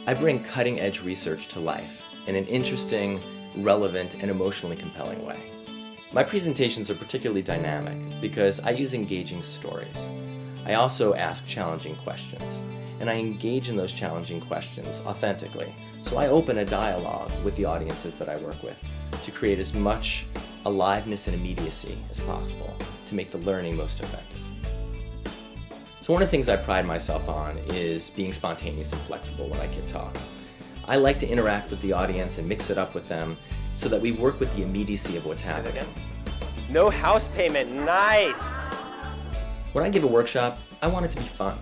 I bring cutting-edge research to life in an interesting, relevant, and emotionally compelling way. My presentations are particularly dynamic because I use engaging stories. I also ask challenging questions, and I engage in those challenging questions authentically. So I open a dialogue with the audiences that I work with to create as much aliveness and immediacy as possible to make the learning most effective. So one of the things I pride myself on is being spontaneous and flexible when I give talks. I like to interact with the audience and mix it up with them so that we work with the immediacy of what's happening. No house payment, nice! When I give a workshop, I want it to be fun.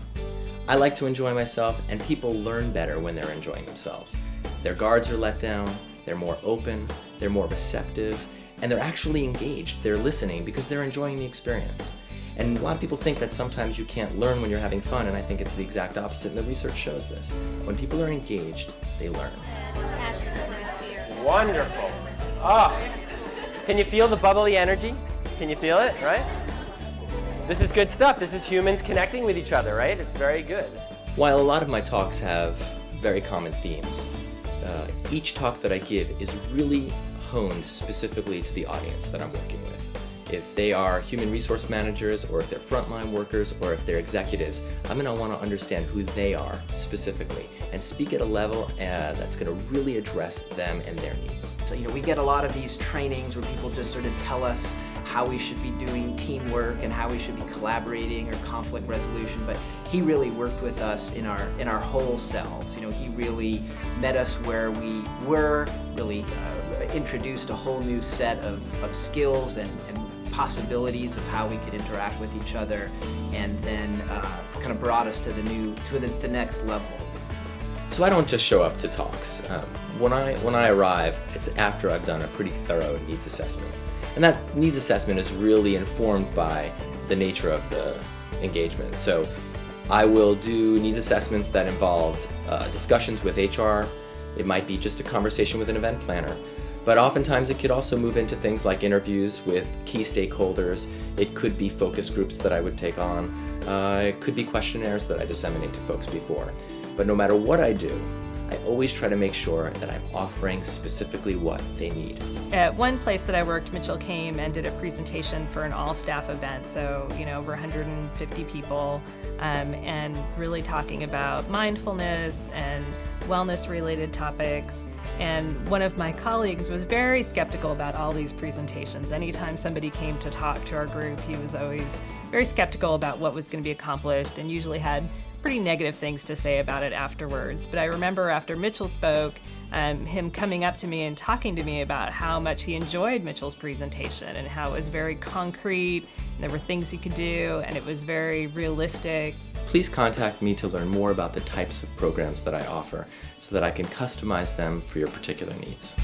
I like to enjoy myself, and people learn better when they're enjoying themselves. Their guards are let down, they're more open, they're more receptive, and they're actually engaged. They're listening because they're enjoying the experience. And a lot of people think that sometimes you can't learn when you're having fun, and I think it's the exact opposite, and the research shows this. When people are engaged, they learn. Wonderful. Oh, can you feel the bubbly energy? Can you feel it, right? This is good stuff. This is humans connecting with each other, right? It's very good. While a lot of my talks have very common themes, each talk that I give is really honed specifically to the audience that I'm working with. If they are human resource managers, or if they're frontline workers, or if they're executives, I'm going to want to understand who they are specifically and speak at a level that's going to really address them and their needs. So, we get a lot of these trainings where people just sort of tell us how we should be doing teamwork and how we should be collaborating or conflict resolution, but he really worked with us in our whole selves. He really met us where we were, really introduced a whole new set of skills and possibilities of how we could interact with each other, and then kind of brought us to the next level. So I don't just show up to talks. When I arrive, it's after I've done a pretty thorough needs assessment. And that needs assessment is really informed by the nature of the engagement. So I will do needs assessments that involved discussions with HR. It might be just a conversation with an event planner. But oftentimes it could also move into things like interviews with key stakeholders. It could be focus groups that I would take on. It could be questionnaires that I disseminate to folks before. But no matter what I do, I always try to make sure that I'm offering specifically what they need. At one place that I worked, Mitchell came and did a presentation for an all-staff event, so over 150 people, and really talking about mindfulness and wellness-related topics. And one of my colleagues was very skeptical about all these presentations. Anytime somebody came to talk to our group, he was always very skeptical about what was going to be accomplished, and usually had pretty negative things to say about it afterwards. But I remember after Mitchell spoke, him coming up to me and talking to me about how much he enjoyed Mitchell's presentation and how it was very concrete, and there were things he could do, and it was very realistic. Please contact me to learn more about the types of programs that I offer so that I can customize them for your particular needs.